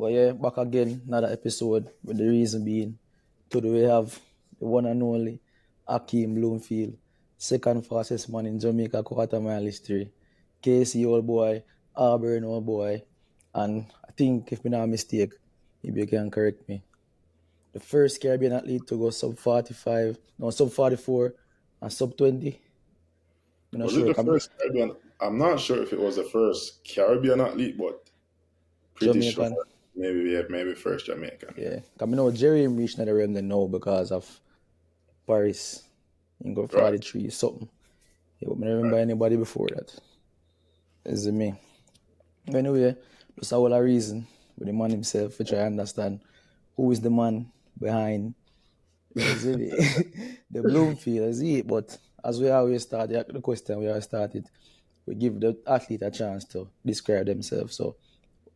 But yeah, back again, another episode with the reason being today we have the one and only Akeem Bloomfield, second fastest man in Jamaica quarter mile history. KC old boy, Auburn old boy, and I think if I'm not mistake, maybe you can correct me. The first Caribbean athlete to go sub 45, no sub 44 and sub 20. I'm not Was it sure. the first Caribbean? I'm not sure if it was the first Caribbean athlete, but pretty sure Jamaican. maybe yeah, maybe first Jamaican. Yeah. Cause I know Jerry reached the realm then now because of Paris. He got Right, 43 something. Yeah, but I don't remember right. anybody before that. Is it me? Anyway, that's all a reason with the man himself, which I understand who is the man behind is it the Bloomfield, is it? But as we always start, the question we always started, we give the athlete a chance to describe themselves. So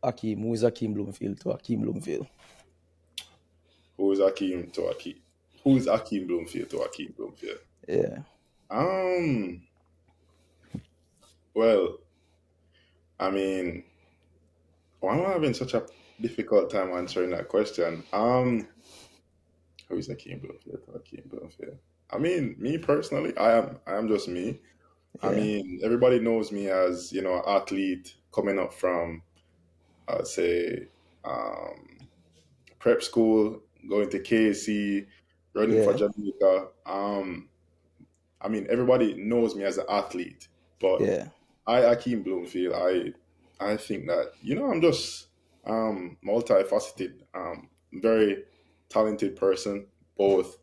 Akeem, who is Akeem Bloomfield to Akeem Bloomfield? Who is Akeem to Akeem? Who is Akeem Bloomfield to Akeem Bloomfield? Yeah. Um, well, I mean, why am I having such a difficult time answering that question? Who is Akeem Bloomfield to Akeem Bloomfield? I mean, me personally, I am just me. I Yeah. mean, everybody knows me as, an athlete coming up from, I'd say, um, prep school, going to KC, running for Yeah. Jamaica. I mean, everybody knows me as an athlete, but Yeah. Akeem Bloomfield, I think that, I'm just multifaceted, very talented person, both,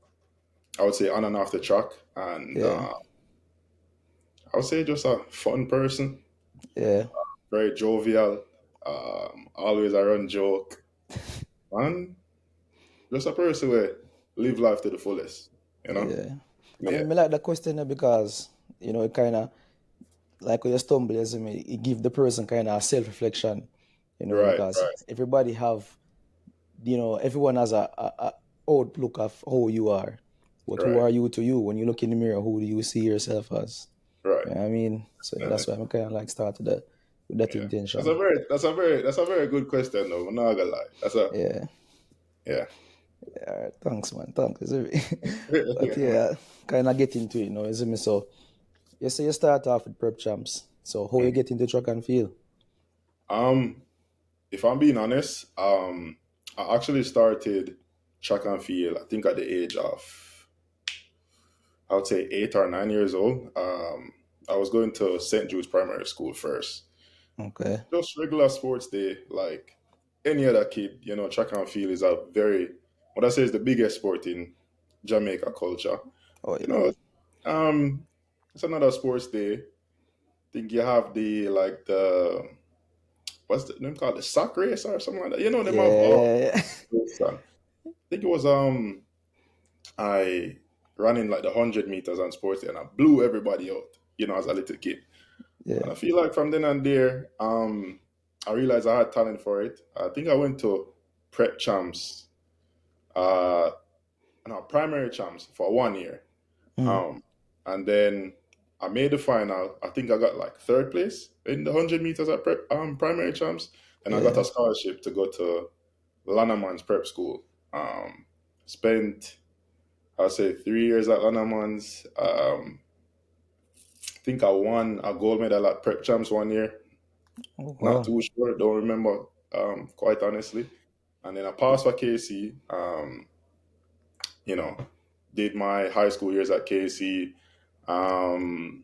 I would say, on and off the track. And Yeah. I would say just a fun person, Yeah. very jovial, always around joke, and just a person who live life to the fullest, you know? Yeah. I Yeah, mean, I like the question there because, it kind of, like when you stumble, it give the person kind of a self-reflection, right, because right, everybody have, everyone has a outlook of who you are. But who right, are you to you? When you look in the mirror, who do you see yourself as? right. You know what I mean? So yeah, that's Definitely. why I'm kind of like started that with that Yeah. That's a intention. very that's a very good question though. I'm not gonna lie. Yeah. Yeah. All right. Thanks, man. Thanks. But Yeah, man. yeah, kind of get into it, isn't it? So you say you start off with prep champs. So how you Mhm. get into track and field? Um, if I'm being honest, I actually started track and field. I think at the age of, I would say, 8 or 9 years old. I was going to St. Jude's Primary School first. Okay. Just regular sports day, like any other kid. Track and field is a very, what I say is the biggest sport in Jamaica culture. Oh You yeah. know, um, it's another sports day. Think you have the what's the name called, the sack race or something like that. Them have all Yeah, yeah, this, I think it was I ran in like the 100 meters on sports day and I blew everybody out, as a little kid. And yeah, I feel like from then and there, I realized I had talent for it. I think I went to prep champs, uh no, primary champs for 1 year. mm, Um, and then I made the final. I think I got like third place in the 100 meters at primary champs, and I got yeah, a scholarship to go to Lannaman's prep school. Um, Spent, I'll say, 3 years at Lannaman's. I think I won a gold medal at prep champs 1 year. oh, Not wow, too sure, don't remember, quite honestly. And then I passed for KC. You know, did my high school years at KC. Um,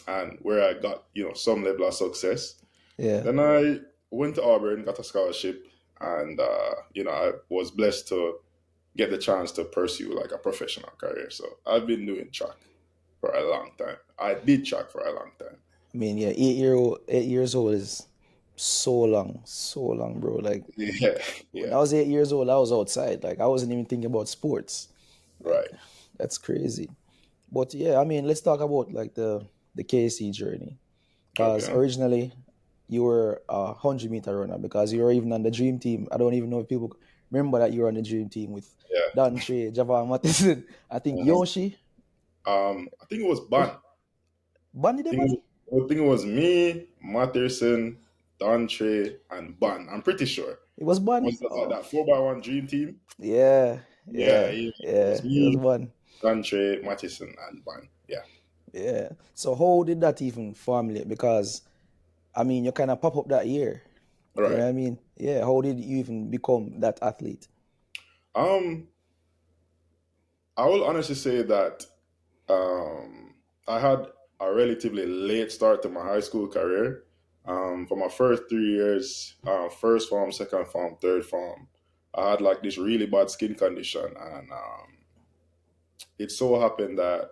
and where I got some level of success. yeah, Then I went to Auburn, got a scholarship, and I was blessed to get the chance to pursue like a professional career. So I've been doing track for a long time. I did track for a long time. I mean, yeah, 8 years old is so long, bro. Like Yeah, when yeah, I was 8 years old, I was outside. Like I wasn't even thinking about sports. Like right. that's crazy. But yeah, I mean, let's talk about like the KC journey. Because Okay. originally you were a 100-meter runner because you were even on the dream team. I don't even know if people remember that you were on the dream team with Yeah. Don Trey, Javan Matheson, I think Mhm. Yoshi. I think it was Was Ban. Bunny I the think it money? was, I think it was me, Matterson, Dantre, and Ban. I'm pretty sure. It was Was Bun. it like Oh, that 4x1 dream team? yeah, Yeah, yeah, yeah. It was yeah. It was me, Bun. Dante, Mattison, and Ban. Yeah. Yeah. So how did that even formulate? Because I mean, you kind of pop up that year. You know Right. what I mean? Yeah. How did you even become that athlete? Um, I will honestly say that I had a relatively late start to my high school career. For my first 3 years, first form, second form, third form, I had like this really bad skin condition, and it so happened that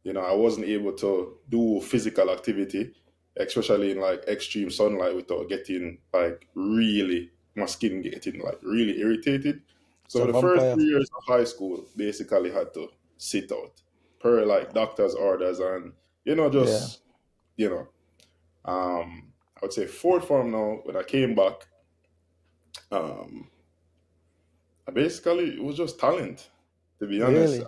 I wasn't able to do physical activity, especially in like extreme sunlight without getting like really my skin getting like really irritated. It's a So the first vampire. 3 years of high school basically had to sit out per like doctor's orders and Yeah. just you know I would say fourth form now when I came back, um I basically it was just talent, to be honest. Really?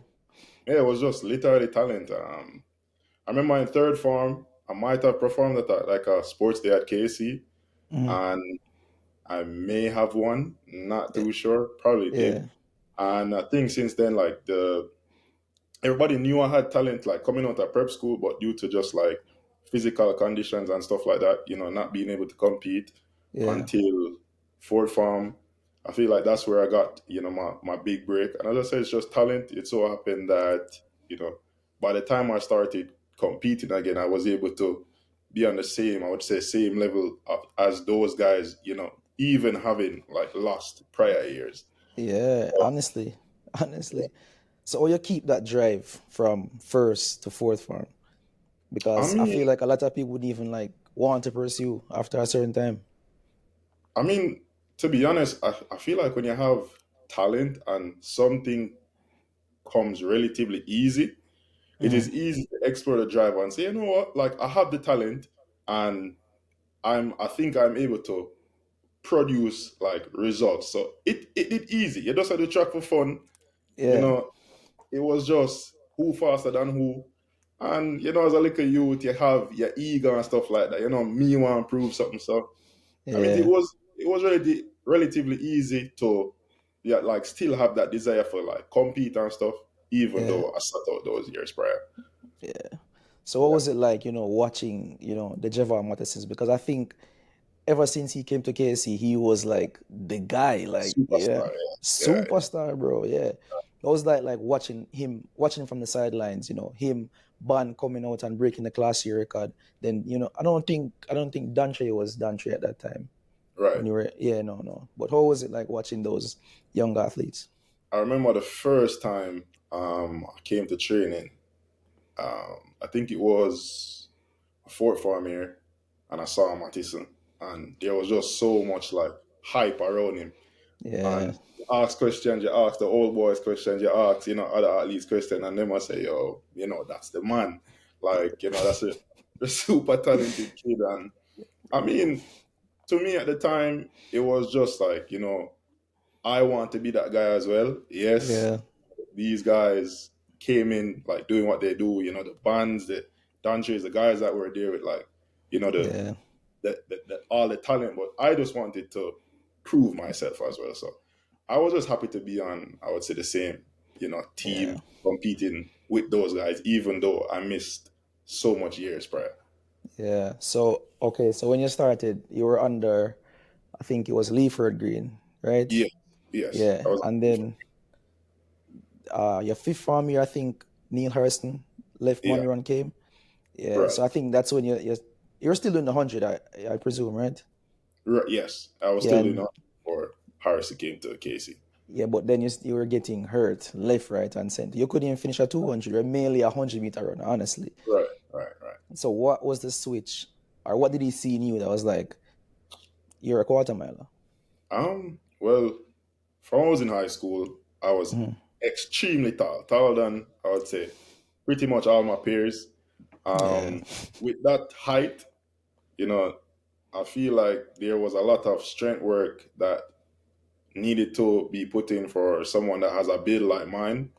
Yeah, it was just literally talent. I remember in third form, I might have performed at like a sports day at KC, Hmm. and I may have won. Not Yeah. too sure. Probably did. Yeah. And I think since then, like the everybody knew I had talent, like coming out of prep school, but due to just like physical conditions and stuff like that, not being able to compete Yeah. until fourth form. I feel like that's where I got, my big break. And as I said, it's just talent. It so happened that, you know, by the time I started competing again, I was able to be on the same, I would say, same level as those guys, even having like lost prior years. Yeah. Honestly. Honestly. So how you keep that drive from first to fourth form? I Because I mean, feel like a lot of people wouldn't even like want to pursue after a certain time. I mean, to be honest, I feel like when you have talent and something comes relatively easy, it Hmm. is easy to explore the driver and say, you know what, like I have the talent and I think I'm able to produce like results. So it did easy. You just had to track for fun, you Yeah. know, it was just who faster than who. And as a little youth, you have your ego and stuff like that. Me want to prove something. So I mean, it Yeah. was it was really relatively easy to, yeah, like still have that desire for like compete and stuff, even Yeah. though I sat out those years prior. Yeah. So what Yeah, was it like, watching, the Jeva Mattesons? Because I think ever since he came to KC, he was like the guy, like, yeah, superstar. Yeah, yeah, superstar, bro. Yeah. It was like watching from the sidelines, him Ban coming out and breaking the class year record. Then, I don't think Dantry was Dantry at that time right. when you were, yeah, no, no. But how was it like watching those young athletes? I remember the first time I came to training. I think it was a fourth form here, and I saw Matison, and there was just so much like hype around him. Yeah. And you ask questions, you ask the old boys questions, you ask, other athletes questions, and they must say, yo, that's the man. Like, that's a super talented kid. And I mean, to me at the time, it was just like, I want to be that guy as well. Yes, Yeah. these guys came in like doing what they do, the bands, the dancers, the guys that were there with like, the Yeah. all the talent, but I just wanted to prove myself as well. So I was just happy to be on, I would say, the same, Yeah. team competing with those guys, even though I missed so much years prior. Yeah. So okay, so when you started, you were under, I think it was Leaford Green, right? Yeah, yes, I Yeah. was. And then your fifth farm year, I think Neil Hurston left Yeah, Monroe and came. Yeah. right, So I think that's when you're still doing the 100, I presume, right? right. Yes, I was Yeah. still in And before Harrison came to Casey. yeah, but then you were getting hurt left, right, and center. You couldn't even finish a 200. You're mainly a 100-meter runner, honestly. Right, right, right. So what was the switch, or what did he see in you that was like, you're a quarter miler? Well, from when I was in high school, I was Mhm. extremely tall, taller than I would say pretty much all my peers. Yeah. Um, with that height, you know, I feel like there was a lot of strength work that needed to be put in for someone that has a build like mine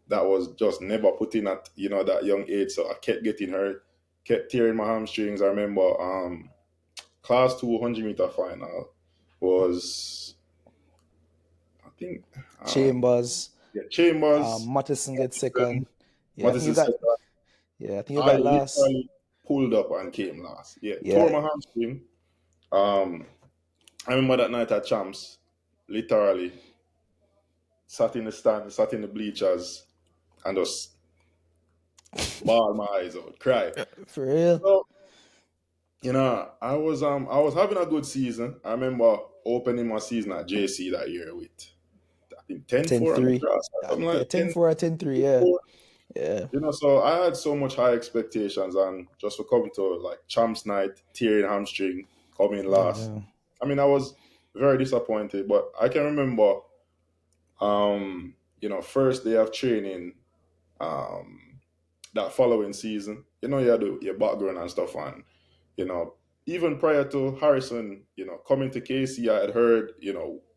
that was just never put in at that young age. So I kept getting hurt, kept tearing my hamstrings. I remember class 200 meter final was. think Chambers, yeah, Chambers, Mattison gets second. Yeah, I think you Mattis' got. second. Yeah, I think you I got last. literally pulled up and came last. Yeah, tore Yeah, my hamstring. Um, I remember that night at Champs, literally sat in the stand, sat in the bleachers, and just bawled my eyes out, cry. for real. So, I was having a good season. I remember opening my season at JC that year with I think 10-4 on the 10-3. cross or something Yeah, like 10 10 4 or 10-3. Yeah, 4. yeah, So I had so much high expectations, and just for coming to like Champs night, tearing hamstring, coming last. yeah, I mean, I was very disappointed, but I can remember, first day of training, um, that following season. You had your background and stuff, and you know, even prior to Harrison, coming to KC, I had heard,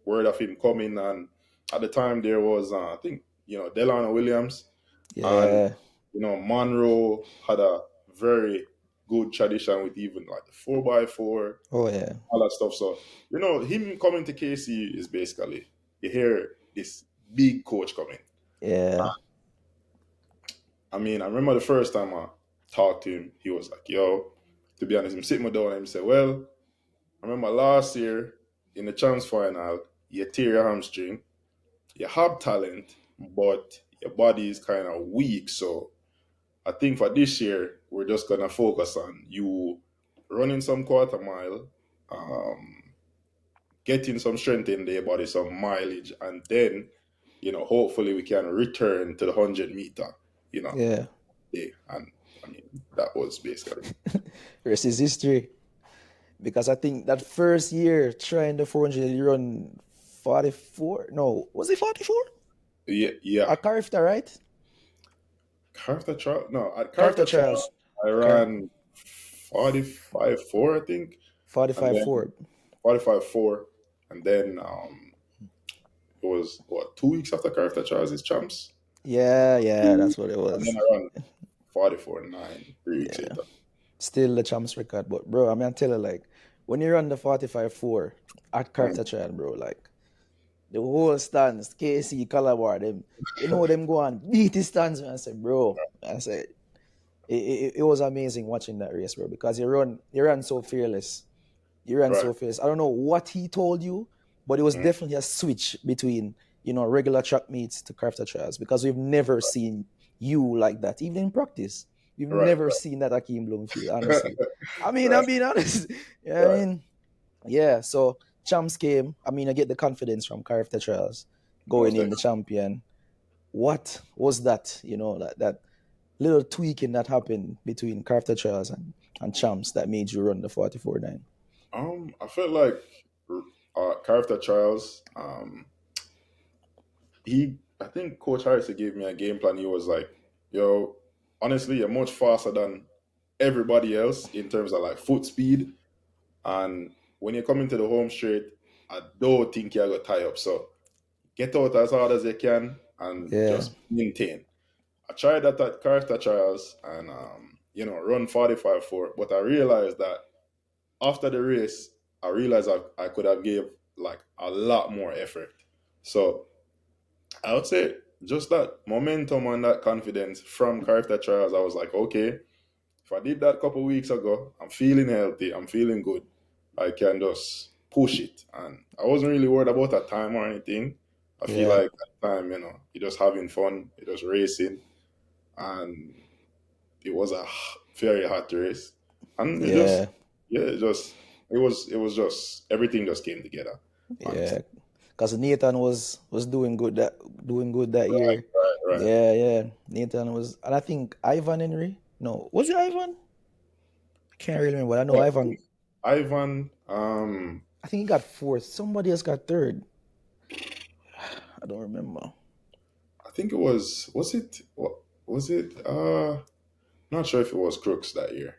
word of him coming, and at the time there was, I think, Delano Williams, and yeah. Monroe had a very good tradition with even like the 4x4, Oh yeah, all that stuff. So, him coming to KC is basically, you hear this big coach coming. yeah, I mean, I remember the first time I talked to him, he was like, yo, to be honest, I'm sitting me down and he said, well, I remember last year in the chance final, you tear your hamstring, you have talent, but your body is kind of weak. So I think for this year, we're just gonna focus on you running some quarter mile, um, getting some strength in their body, some mileage, and then, hopefully we can return to the 100 meter, you know, yeah. day. And I mean, that was basically Rest is history. Because I think that first year trying the 400, you run 44. No, was it 44? yeah, yeah. At Carifta, right? Carter trial, no, at Carifta Carter trial, trials. I Car ran 45-4, I think, and 45 then 4. 45-4, and then it was what 2 weeks after Carter trials is champs. Yeah, yeah, that's what it And then was. I ran 44-9 3 weeks Yeah. later. Still the champs record. But, bro, I mean, I tell you, like, when you run the 45 4 at Mm, Carifta trial, bro, like, the whole stands, KC, Calabar, them, them go and beat the stands. Man. I said, bro, I said, it was amazing watching that race, bro, because you run so fearless. You ran right. so fast. I don't know what he told you, but it was Mm, definitely a switch between regular track meets to crafter trials because we've never seen you like that, even in practice. We've right. never seen that Akeem Bloomfield, honestly. I mean, I'm Right. being honest. Yeah, I Right. mean, yeah. So champs came. I mean, I get the confidence from crafter trials going Most in the definitely. champion. What was that? That little tweaking that happened between crafter trials and champs that made you run the 44-9. I felt like Character Trials. I think Coach Harrison gave me a game plan. He was like, "Yo, honestly, you're much faster than everybody else in terms of like foot speed, and when you come into the home straight, I don't think you're gonna tie up. So get out as hard as you can and Yeah, just maintain." I tried that at Character Trials and run 45-4, but I realized that after the race, I realized I could have gave like a lot more effort. So I would say just that momentum and that confidence from character trials, I was like, okay, if I did that a couple weeks ago, I'm feeling healthy, I'm feeling good. I can just push it. And I wasn't really worried about a time or anything. I feel yeah, like at the time, you're just having fun, you're just racing. And it was a very hot race. And it just, yeah. yeah, it was just, everything just came together, Yeah, honestly. because Nathan was doing good that Right, year. right, right. Yeah, yeah. Nathan was, and I think Ivan Henry. No, was it Ivan? I can't really remember. I know Yeah, I Ivan. think Ivan, I think he got fourth. Somebody else got third. I don't remember. I think was it, what, was it, not sure if it was Crooks that year.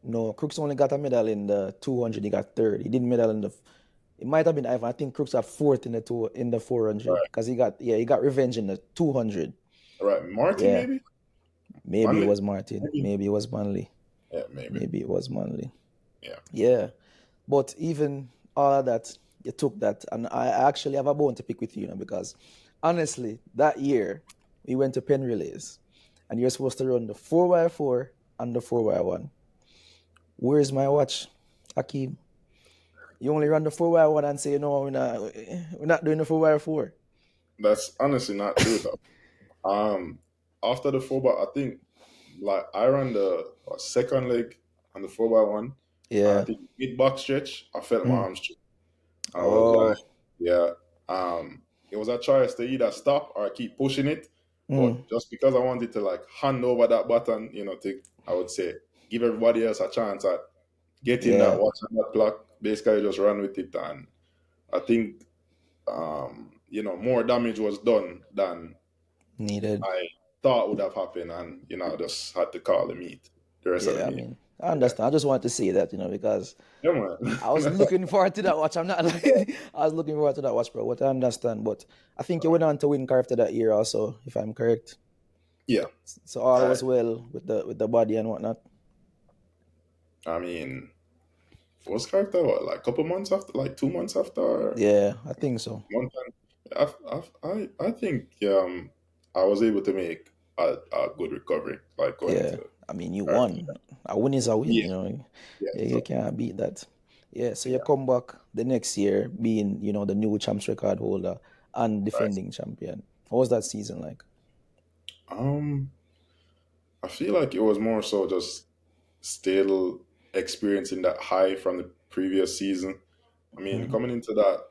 No, Crooks only got a medal in the 200. He got third. He didn't medal in the. It might have been Ivan. I think Crooks got fourth in the 400 Right, because he got revenge in the 200. right. Marty, Yeah, maybe? maybe it Manley? was Martin. Maybe. Maybe it was Manley. Yeah, maybe. Maybe it was Manley. Yeah. Yeah. But even all of that, you took that, and I actually have a bone to pick with you, because honestly, that year we went to pen relays, and you're supposed to run the 4x4 and the 4x1. Where's my watch, Akeem? You only run the 4x1 and say no, we're not doing the 4x4. That's honestly not true though. After the four by, I think like I ran the second leg on the 4x1, and I Yeah. think mid box stretch, I felt my Mm. arms stretch. I was like, Oh. yeah. It was a choice to either stop or keep pushing it, Mm. but just because I wanted to like hand over that button, to I would say give everybody else a chance at getting that Yeah. watch on that clock. Basically, just run with it, and I think more damage was done than Needed. I thought would have happened, and I just had to call the meet the rest of the Yeah. I meet. mean, I Yeah, understand. I just wanted to say that, because yeah, I was man. looking forward to that watch. I'm not lying. I was looking forward to that watch, bro. What I understand, but I think you went on to win car after that year also, if I'm correct. Yeah, So all I, was well with the body and whatnot. I mean, was character what like couple months after, like 2 months after, or Yeah, I think so. one time. I think I was able to make a good recovery, like going Yeah, into I mean, you character. won. A win is a win. Yeah, yeah. You So can't beat that. Yeah, so you yeah, come back the next year being, the new champs record holder and right. defending champion. What was that season like? Um, I feel like it was more so just still experiencing that high from the previous season. I mean, Mhm. coming into that,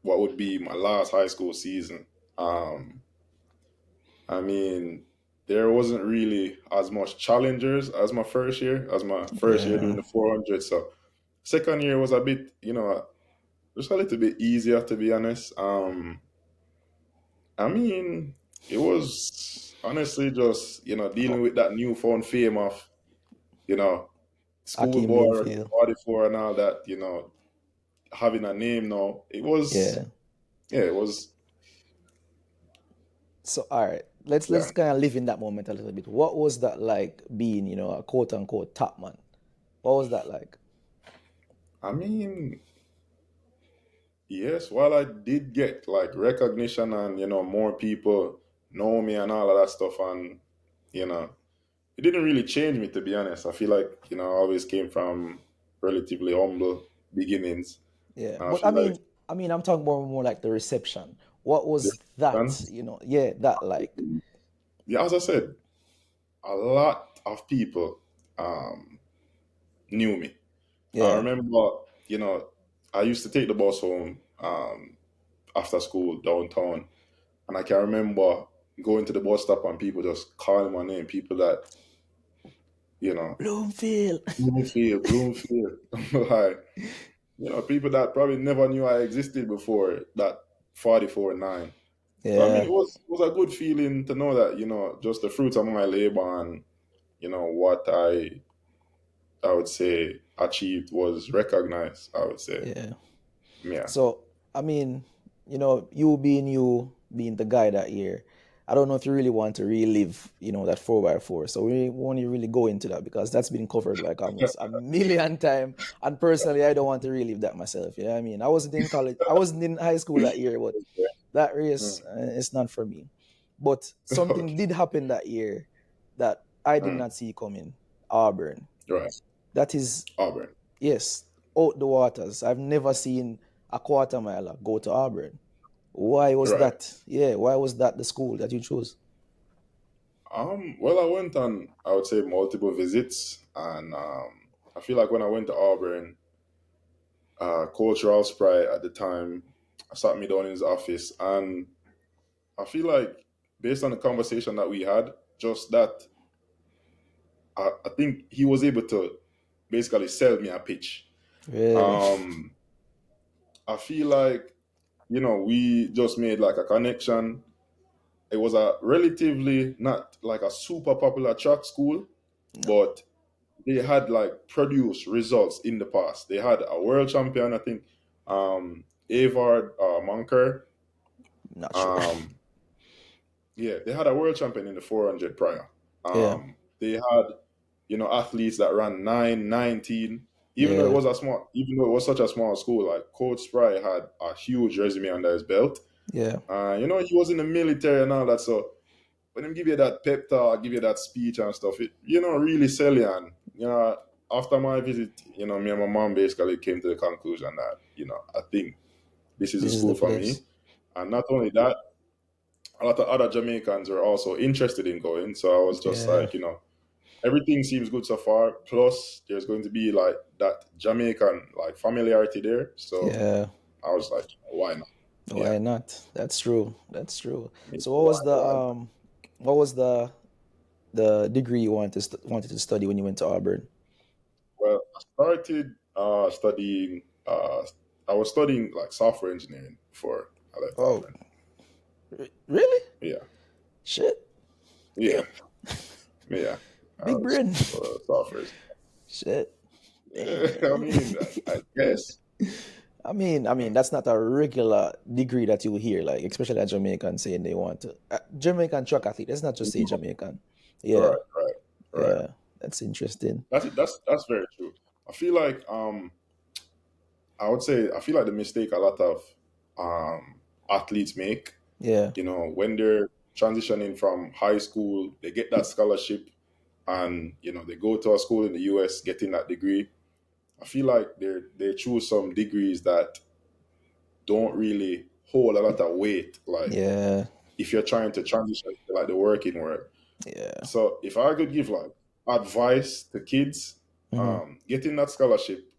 what would be my last high school season. Um, I mean, there wasn't really as much challengers as my first year doing Yeah, the 400. So second year was a bit, just a little bit easier to be honest. I mean, it was honestly just, dealing with that newfound fame of, you know, Akeem schoolboy Bloomfield. 44 and all that, having a name now. It was, Yeah. yeah, it was, So all right, let's yeah. kind of live in that moment a little bit. What was that like being, a quote unquote top man? What was that like? I mean, yes, while I did get like recognition and, more people know me and all of that stuff, and, you know, it didn't really change me to be honest. I feel like, I always came from relatively humble beginnings. Yeah, And I but feel like I'm talking more like the reception. What the was that? fans, Yeah, that like. yeah, as I said, a lot of people um, knew me. I Yeah, remember, you know, I used to take the bus home after school downtown, and I can remember going to the bus stop and people just calling my name. People that, you know, Bloomfield. Bloomfield, Bloomfield, like, people that probably never knew I existed before that 44-9. So I mean, Yeah, it was a good feeling to know that, just the fruits of my labor and, what I would say achieved was recognized. I would say, yeah. yeah, So, I mean, you being the guy that year, I don't know if you really want to relive, that 4x4. So we won't really go into that because that's been covered like almost a million times. And personally, I don't want to relive that myself. You know what I mean? I wasn't in college, I wasn't in high school that year, but that race, Mm. it's not for me. But something Okay, did happen that year that I did mm. not see coming. Auburn. Right, That is, Auburn, yes, out the waters. I've never seen a quarter miler go to Auburn. Why was right. that? Yeah, why was that the school that you chose? Well, I went on, I would say, multiple visits, and I feel like when I went to Auburn, Coach Ralph Spry at the time sat me down in his office, and I feel like based on the conversation that we had, just that I think he was able to basically sell me a pitch. Really? Um, I feel like we just made like a connection. It was a relatively not like a super popular track school, No, but they had like produced results in the past. They had a world champion, I think, Avard Monker. not sure. Um, yeah, they had a world champion in the 400 prior. Yeah, They had, athletes that ran 9, 19. Yeah, even though it was such a small school, like Coach Spry had a huge resume under his belt. yeah, He was in the military and all that. So when him give you that pep talk, give you that speech and stuff, it really sell you. And after my visit, me and my mom basically came to the conclusion that I think this is a this is the school for me. place. And not only that, a lot of other Jamaicans were also interested in going. So I was just Yeah, like, everything seems good so far. Plus, there's going to be like that Jamaican like familiarity there. So yeah. I was like, why not? Yeah, Why not? That's true. That's true. me So too. Why not? what was the degree you wanted to study when you went to Auburn? Well, I started studying. I was studying like software engineering before I left Oh, Auburn. really? Yeah, Shit. yeah, Damn. yeah. I Big was brain. software. Shit. Damn, I man. mean, I guess. I mean, that's not a regular degree that you hear, like especially a Jamaican saying they want to. Jamaican track athlete. Let's not just say Jamaican. Yeah, Right, right, right. yeah. That's interesting. That's very true. I feel like I feel like the mistake a lot of athletes make, Yeah, when they're transitioning from high school, they get that scholarship, and they go to a school in the US getting that degree. I feel like they choose some degrees that don't really hold a lot of weight. Like yeah, if you're trying to transition to like the working world. yeah. So if I could give like advice to kids, Hmm. getting that scholarship,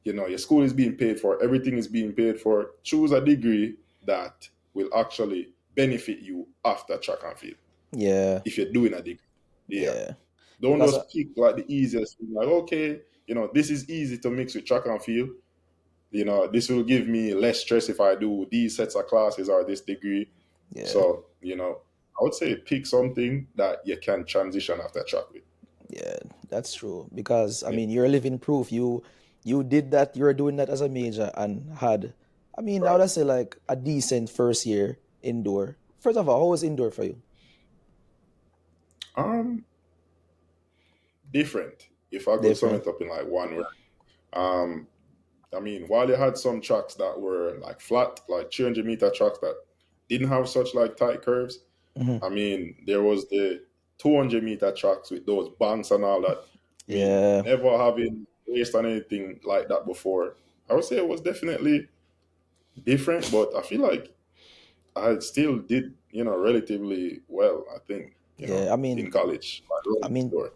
your school is being paid for, everything is being paid for. Choose a degree that will actually benefit you after track and field. Yeah, If you're doing a degree, yeah. yeah. Don't Because just pick like the easiest thing. Like, okay, this is easy to mix with track and field. This will give me less stress if I do these sets of classes or this degree. yeah, So, I would say pick something that you can transition after track with. yeah, that's true. Because Yeah. you're living proof. You did that. You're doing that as a major and had. I Right. would say like a decent first year indoor. First of all, how was indoor for you? Um, Different. If I could sum Different. it up in like one word. Um, while you had some tracks that were like flat, like 300-meter tracks that didn't have such like tight curves, Hmm. there was the 200-meter tracks with those banks and all that. Yeah, Never having raced on anything like that before. I would say it was definitely different, but I feel like I still did, relatively well, I think, yeah. in college. Like I rolling mean, store.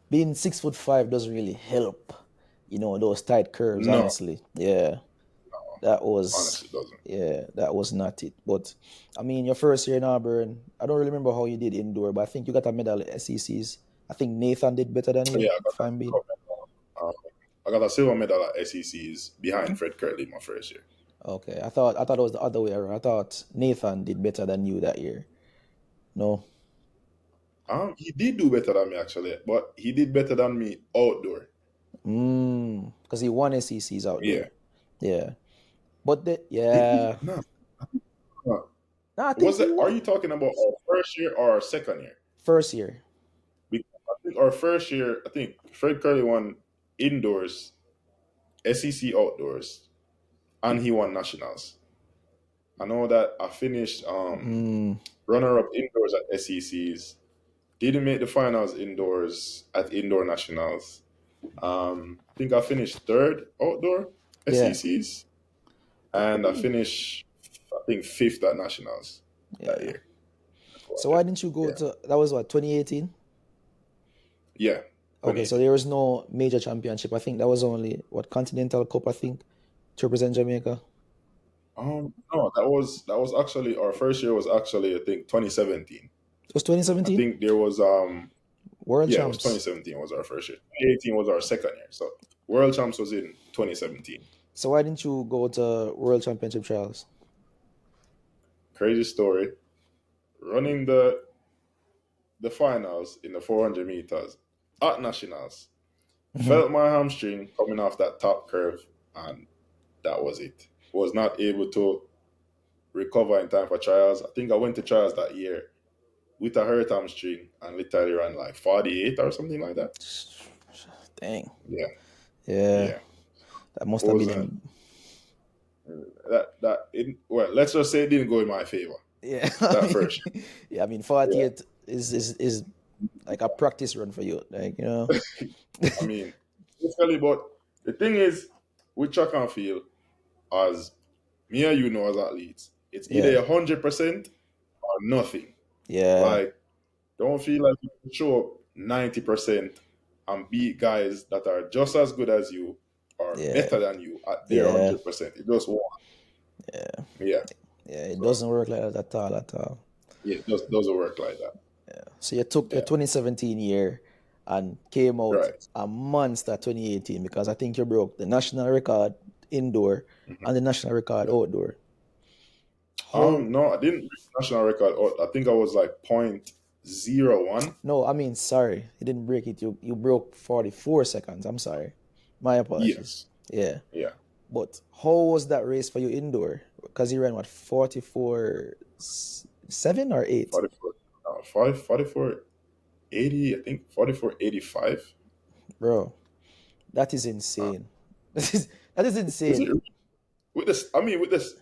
being 6'5" doesn't really help. Those tight curves. No, Honestly, yeah. That was, honestly, it doesn't. yeah, that was not it. But your first year in Auburn, I don't really remember how you did indoor, but I think you got a medal at SECs. I think Nathan did better than you, Yeah, I got if a I'm being. silver medal. I got a silver medal at SECs behind Fred Curley my first year. Okay, I thought it was the other way around. I thought Nathan did better than you that year. No, He did do better than me actually, but he did better than me outdoor. because he won SECs Yeah, outdoor. Yeah, but did he? yeah, No. No. no, I think Was he it? Are won you talking about our first year or our second year? first year. Because I think our first year, I think Fred Curley won indoors, SEC outdoors, and he won nationals. I know that I finished Mm, runner up indoors at SECs. Didn't make the finals indoors at indoor nationals. I think I finished third outdoor yeah, SECs, and I okay, finished, I think, fifth at nationals that yeah. year. So why didn't you go Yeah, to that was what 2018? yeah, Okay, so 2018. there was no major championship. I think that was only what Continental Cup. I think to represent Jamaica. No, that was actually our first year was actually I think 2017. It was I 2017 think there was World yeah, it was Champs. 2017 was our first year. 2018 was our second year. So World Champs was in 2017. So why didn't you go to World Championship trials? Crazy story. Running the finals in the 400 meters at nationals. Hmm. Felt my hamstring coming off that top curve, and that was it. Was not able to recover in time for trials. I think I went to trials that year with a hurt hamstring and literally ran like 48 or something like that. Dang. Yeah, Yeah, Yeah, that must have been wasn't him. well. Let's just say it didn't go in my favor Yeah, I that mean, first. yeah, I mean, Yeah, 48 is like a practice run for you, like you know. I mean, basically, but the thing is, with track and field, as me and you know as athletes, it's Yeah, either 100% or nothing. yeah, Like, don't feel like you can show up 90% and beat guys that are just as good as you or yeah, better than you at their yeah, 100%. It just won't. yeah, Yeah. yeah. It So doesn't work like that at all, at all. yeah, it doesn't work like that. So you took your Yeah. 2017 year and came out Right. a monster 2018 because I think you broke the national record indoor Mhm. and the national record Yeah. outdoor. How? No, I didn't reach national record. I think I was like 0.01. No, I mean, sorry, you didn't break it. You broke 44 seconds. I'm sorry. My apologies. Yes. Yeah. Yeah. But how was that race for you indoor? Because you ran what 44 7 or 8, 44, 44, 80, I think 44.85. bro. That is Uh, insane. That is is it insane. with this? I mean, with this,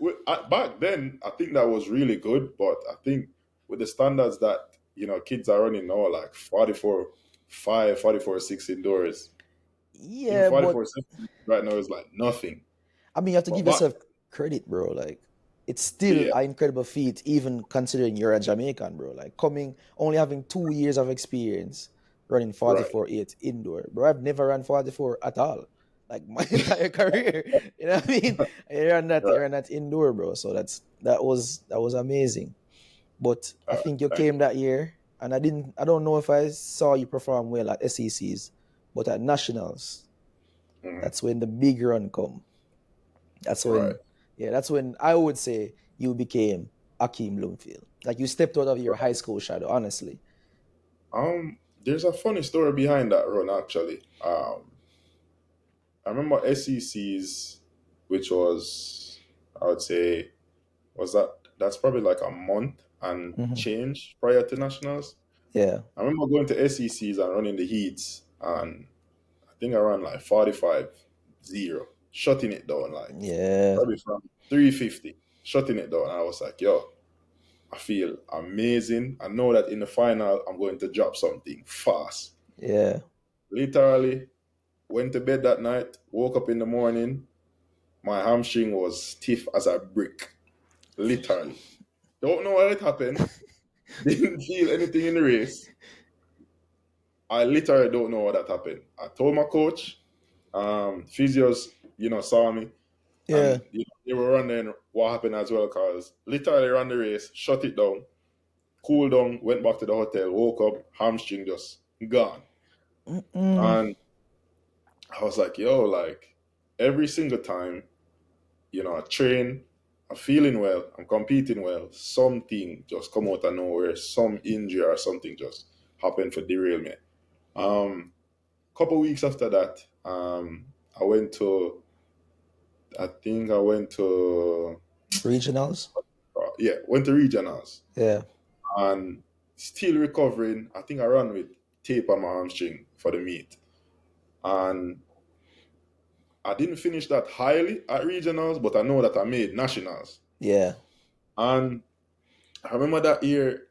back then, I think that was really good. But I think with the standards that kids are running now, like 44.5, 44.6 indoors. I think Yeah, but 44.7 right now is like nothing. I mean, you have to But give back, yourself credit, bro. Like, it's still yeah, an incredible feat, even considering you're a Jamaican, bro. Like, only having 2 years of experience running right, 44.8 indoor, bro. I've never run 44 at all, like my entire career. You know what I mean? right. You're not indoor, bro. So that was amazing. But I think you Thank came you. that year, and I don't know if I saw you perform well at SECs, but at nationals, Mhm. that's when the big run come. That's Right. when, yeah, that's when I would say you became Akeem Bloomfield. Like you stepped out of your high school shadow, honestly. There's a funny story behind that run actually. I remember SECs, which was, I would say, that's probably like a month and Hmm. change prior to nationals. Yeah, I remember going to SECs and running the heats, and I think I ran like 45.0, shutting it down like yeah, probably from 350, shutting it down. And I was like, yo, I feel amazing. I know that in the final, I'm going to drop something fast. yeah. Literally, went to bed that night, woke up in the morning, my hamstring was stiff as a brick. Literally. Don't know how it happened. Didn't feel anything in the race. I literally don't know how that happened. I told my coach, physios, saw me, Yeah. and they were wondering what happened as well, because literally ran the race, shut it down, cooled down, went back to the hotel, woke up, hamstring just gone. Mm-mm. And I was like, yo, like every single time, I train, I'm feeling well, I'm competing well, something just come out of nowhere, some injury or something just happened for derailment. Couple weeks after that, I went to, I think I went to, Regionals. yeah, went to regionals Yeah, and still recovering. I think I ran with tape on my hamstring for the meet. And I didn't finish that highly at regionals, but I know that I made nationals. yeah, And I remember that year,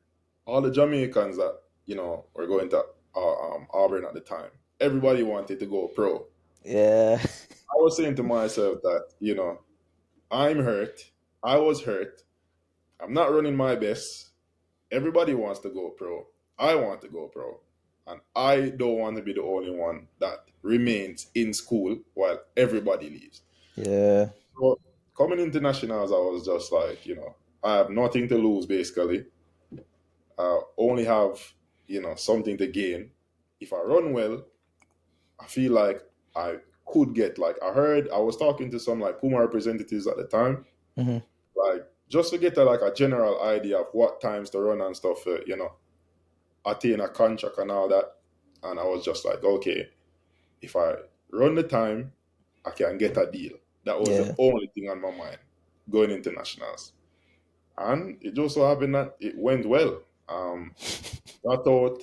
all the Jamaicans that were going to Auburn at the time, everybody wanted to go pro. yeah, I was saying to myself that I'm hurt. I was hurt. I'm not running my best. Everybody wants to go pro. I want to go pro, and I don't want to be the only one that remains in school while everybody leaves. yeah, So coming into nationals, I was just like, I have nothing to lose basically. Only have something to gain. If I run well, I feel like I could get, like, I heard I was talking to some like Puma representatives at the time, hmm, like just to get like a general idea of what times to run and stuff, attain a contract and all that. And I was just like, okay, if I run the time, I can get a deal. That was the yeah, only thing on my mind going into nationals. And it just so happened that it went well. Got out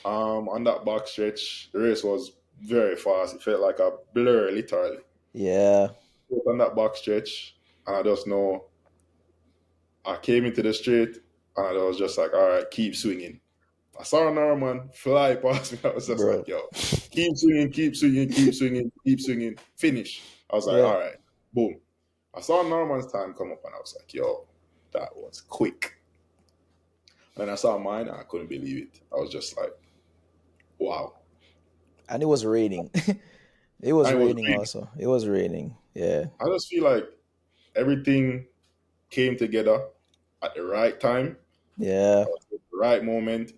on that back stretch. The race was very fast. It felt like a blur, literally. Yeah, On that back stretch, and I just know I came into the straight, and I was just like, all right, keep swinging. I saw another man fly past me. I was just bro. like, yo, keep swinging, keep swinging, keep swinging, keep swinging, finish. I was like, Yeah. all right, boom. I saw another man's time come up, and I was like, yo, that was quick. And I saw mine, and I couldn't believe it. I was just like, wow. And it was raining. It was And it was raining raining. also. It was raining. Yeah. I just feel like everything came together at the right time, Yeah. at the right moment,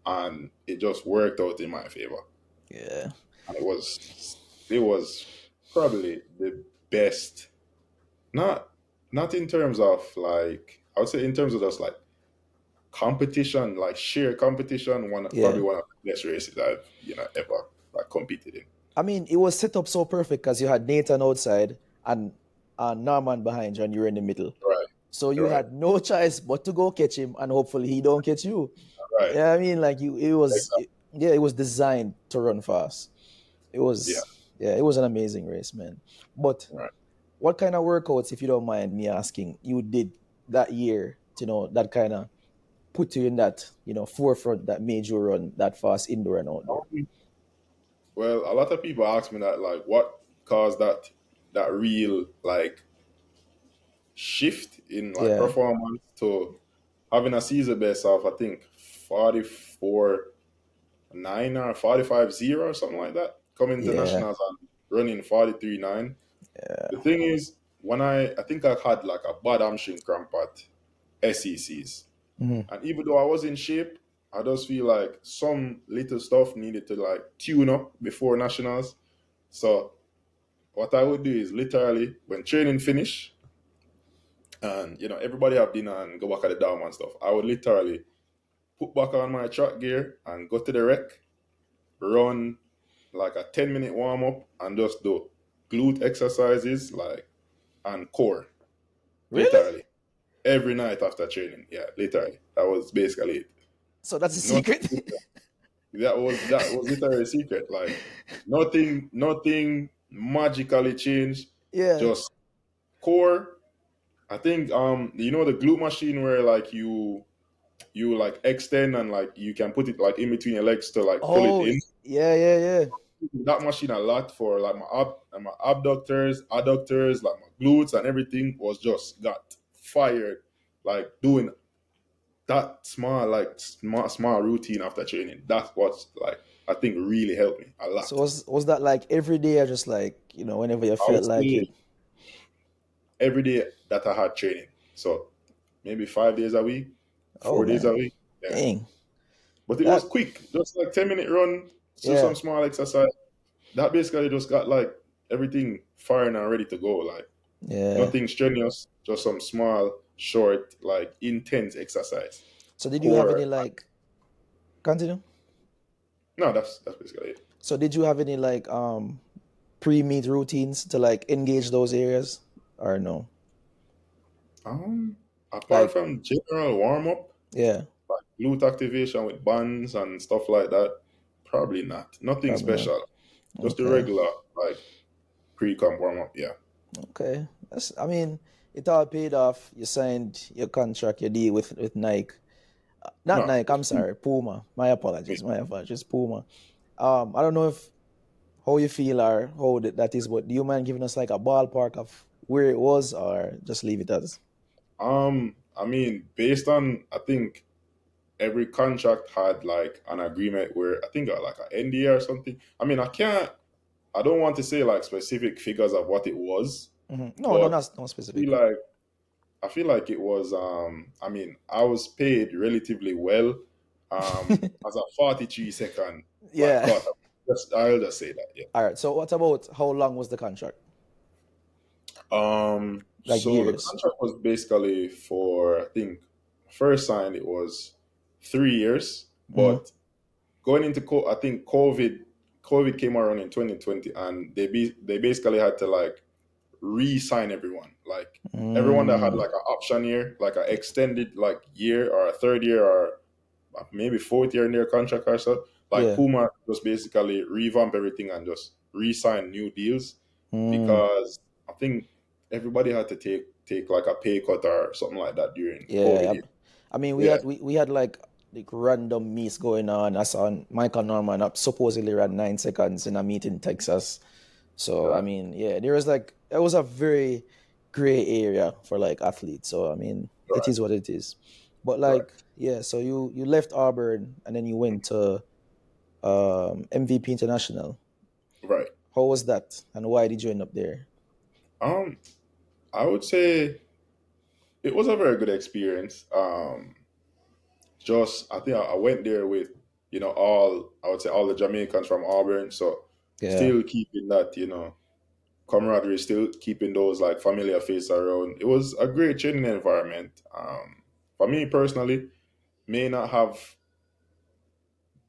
and it just worked out in my favor. Yeah. And it was probably the best. Not not in terms of like, I would say in terms of just like competition, like sheer competition. Yeah. Probably one of the best races I've ever like competed in. I mean, it was set up so perfect because you had Nathan outside and Norman behind you and you were in the middle. Right, So you right, had no choice but to go catch him and hopefully he don't catch you. right. Yeah, I mean, like Exactly. yeah, it was designed to run fast. It Yeah, was, yeah, it was an amazing race, man. But right. what kind of workouts, if you don't mind me asking, you did that year, that kind of put you in that, forefront that made you run that fast indoor and outdoor? Well, a lot of people ask me that, like, what caused that real like shift in like Yeah, performance to having a season best of, I think, 44.9 or 45.0 or something like that, coming to yeah, nationals and running 43.9. The thing is, when I think I had like a bad hamstring cramp at SECs, hmm, and even though I was in shape, I just feel like some little stuff needed to like tune up before nationals. So what I would do is literally when training finish, and everybody have dinner and go back at the dorm and stuff, I would literally put back on my track gear and go to the rec, run like a 10-minute warm up, and just do glute exercises like and core, really? literally every night after training. Yeah, literally that was basically it. So that's a Nothing. secret. That was literally a secret. Like nothing magically changed. Yeah. Just core. I think the glute machine where like you like extend and like you can put it like in between your legs to like pull it Oh, in. yeah, yeah, yeah. That machine a lot for like my abductors, adductors, like my glutes and everything was just got fired. Like doing that small routine after training. That's what's like I think really helped me a So lot. was that like every day or just like, whenever you I would felt like say it? every day that I had training. So maybe 5 days a week, Oh 4 days a man. week. Yeah. Dang. But it was That quick, just like 10-minute run, do yeah. some small exercise. That basically just got like everything firing and ready to go. Like Yeah. nothing strenuous, just some small, short, like intense exercise. So did you have Core. any like continue? No, that's basically it. So did you have any like pre-meet routines to like engage those areas or no? Um, Apart Like from general warm up, yeah, like glute activation with bands and stuff like that, probably not. Nothing probably not. special. Just the Okay. regular like pre-comp warm up. Yeah. Okay. I mean, it all paid off. You signed your contract, your deal with Nike. Not No, Nike, I'm sorry, Puma. My apologies. My apologies, Puma. I don't know if how you feel or how that is, but do you mind giving us like a ballpark of where it was or just leave it as? I mean, based on I think every contract had like an agreement where I think like an NDA or something. I mean, I don't want to say like specific figures of what it was, No, no, but not no I feel specific. like I feel like it was. I mean, I was paid relatively well as a 43 second like Yeah. quarter. I'll just say that. Yeah. All right. So what about how long was the contract? Like So the years. contract was basically for I think first signed it was 3 years, Mm-hmm. but going into I think COVID came around in 2020, and they basically had to like re-sign everyone, like everyone that had Mm, like an option year, like an extended like year or a third year or maybe fourth year in their contract or so. Like Yeah. Puma just basically revamp everything and just re-sign new deals Mm. because I think everybody had to take like a pay cut or something like that during Yeah. COVID. I mean, we Yeah, had we had like random meets going on. I saw Michael Norman up supposedly ran 9 seconds in a meet in Texas. So I uh, mean, yeah, there was like it was a very gray area for like athletes. So I mean, it right, is what it is. But right, like, yeah, so you left Auburn and then you went to MVP International. right. How was that, and why did you end up there? Um, I would say it was a very good experience. Just I think I went there with all I would say all the Jamaicans from Auburn, so Yeah. still keeping that camaraderie, still keeping those like familiar faces around. It was a great training environment. For me personally, may not have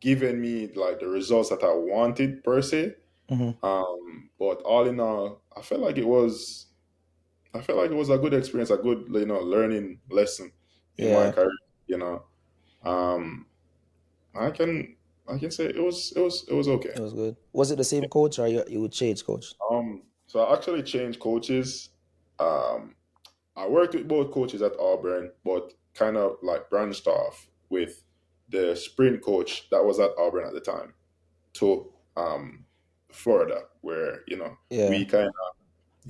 given me like the results that I wanted per se, Hmm. but all in all, I felt like it was a good experience, a good learning lesson in my Yeah, career. You know, um, I can I can say it was okay. it was good. Was it the same coach or you would change coach? So I actually changed coaches. Um, I worked with both coaches at Auburn, but kind of like branched off with the sprint coach that was at Auburn at the time to Florida, where Yeah. we kind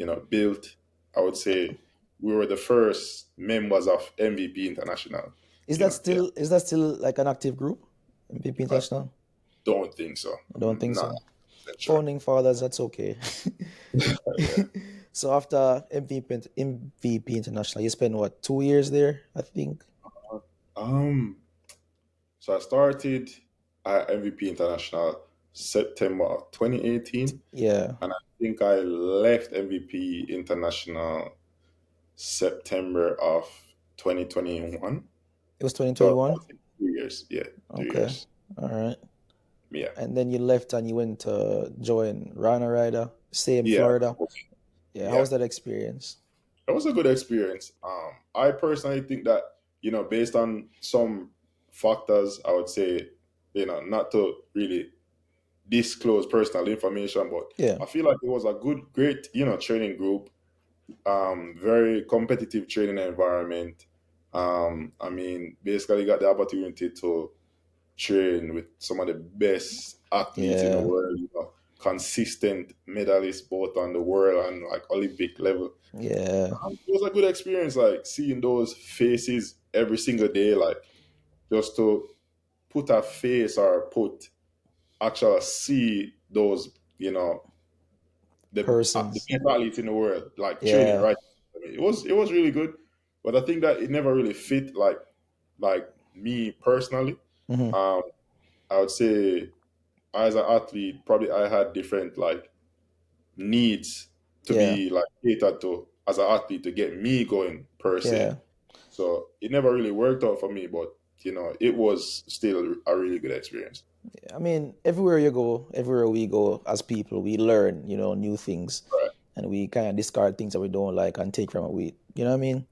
of built. I would say we were the first members of MVP International. Yeah, Is that still like an active group? MVP I International? don't think so. I don't I'm think not so. sure. Founding fathers, that's okay. Yeah. So after MVP International, you spent what, 2 years there, I think? Um. So I started at MVP International September 2018, Yeah. and I think I left MVP International September of 2021. It was So I 2021? would say 2 years. Yeah, two Okay. years. All right. Yeah, And then you left and you went to join Rana Rider, stay in yeah, Florida. Yeah, how yeah. was that experience? It was a good experience. I personally think that based on some factors, I would say not to really disclose personal information, but Yeah. I feel like it was a great training group. Very competitive training environment. I mean, basically got the opportunity to train with some of the best athletes in the Yeah. world. Consistent medalists both on the world and like Olympic level. Yeah. It was a good experience, like seeing those faces every single day, like just to put a face or put actually see those the Persons. best athletes in the world, like training, Yeah. right? I mean, it was really good, but I think that it never really fit like me personally. Hmm. Um, I would say as an athlete, probably I had different like needs to Yeah. be like catered to as an athlete to get me going per se. Yeah. So it never really worked out for me, but it was still a really good experience. I mean, everywhere you go, everywhere we go as people, we learn, new things, Right, and we kind of discard things that we don't like and take from it. You know what I mean?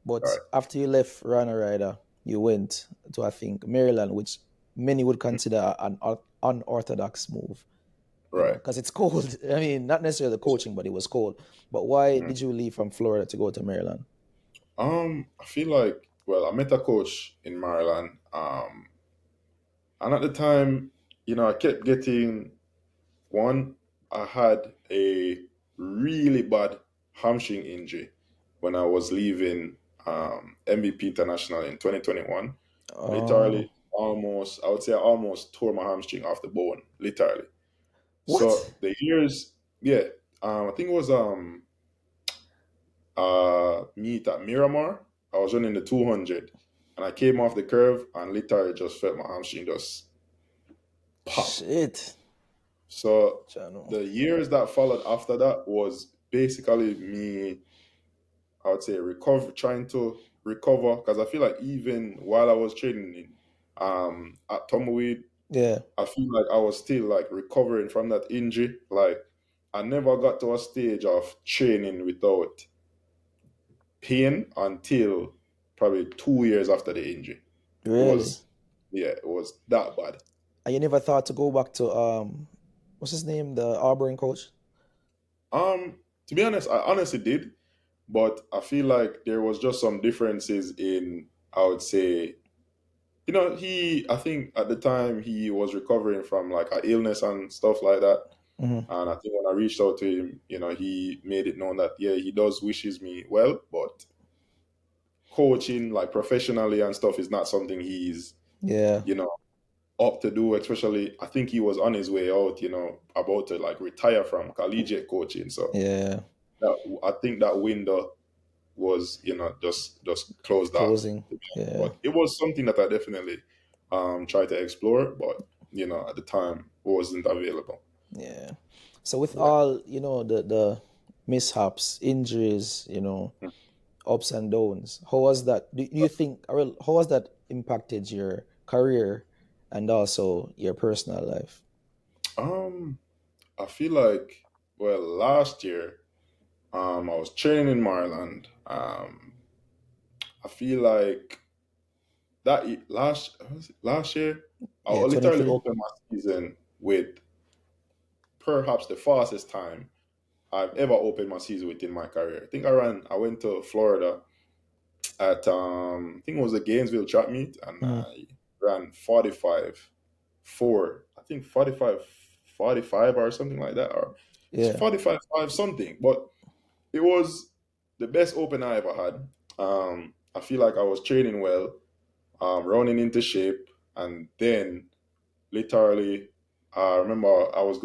But right, after you left Rana Rider, you went to, I think, Maryland, which many would consider an unorthodox move, right. because it's cold. I mean, not necessarily the coaching, but it was cold. But why Mm. did you leave from Florida to go to Maryland? I feel like I met a coach in Maryland, and at the time, I kept getting one. I had a really bad hamstring injury when I was leaving MVP International in 2021. Oh, Literally, I would say I almost tore my hamstring off the bone, literally. So what? the years, yeah, I think it was meet at Miramar. I was running the 200, and I came off the curve and literally just felt my hamstring just pop. Shit. So Channel. the years that followed after that was basically me, I would say, trying to recover because I feel like even while I was training at Tumbleweed, Yeah, I feel like I was still like recovering from that injury. Like I never got to a stage of training without pain until probably 2 years after the injury. It really? was Yeah, it was that bad. And you never thought to go back to what's his name, the Auburn coach? To be honest, I honestly did, but I feel like there was just some differences in, I would say, I think at the time he was recovering from like an illness and stuff like that. Hmm. And I think when I reached out to him, he made it known that, yeah, he does wishes me well, but coaching like professionally and stuff is not something he's, Yeah, you know, up to do, especially I think he was on his way out, about to like retire from collegiate coaching. So yeah, I think that window was, just closed off. closing. Yeah, But it was something that I definitely tried to explore, but at the time wasn't available. yeah. So with Yeah. all the mishaps, injuries, ups and downs, how was that? Do you think, well, how has that impacted your career and also your personal life? Um, I feel like, well, last year, I was training in Maryland. I feel like last year, I Yeah, literally 23. opened my season with perhaps the fastest time I've ever opened my season with in my career. I went to Florida at I think it was a Gainesville track meet, and Hmm. I ran 45 4, I think 45 45 or something like that, or it's Yeah, 45 5 something, but it was the best open I ever had. I feel like I was training well, running into shape, and then literally, I remember I was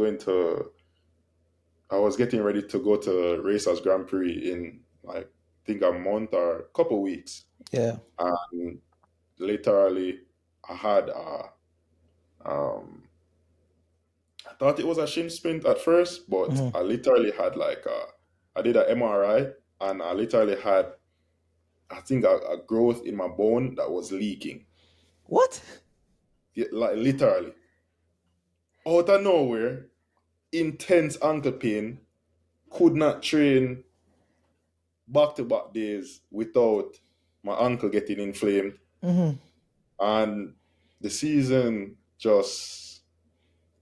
getting ready to go to Racers Grand Prix in like I think a month or a couple weeks, yeah. and literally I had um, I thought it was a shin splint at first, but Hmm. I literally had I did an MRI, and I literally had, I think, a growth in my bone that was leaking. What? Yeah, like literally out of nowhere, intense ankle pain. Could not train back to back days without my ankle getting inflamed, Hmm. and the season just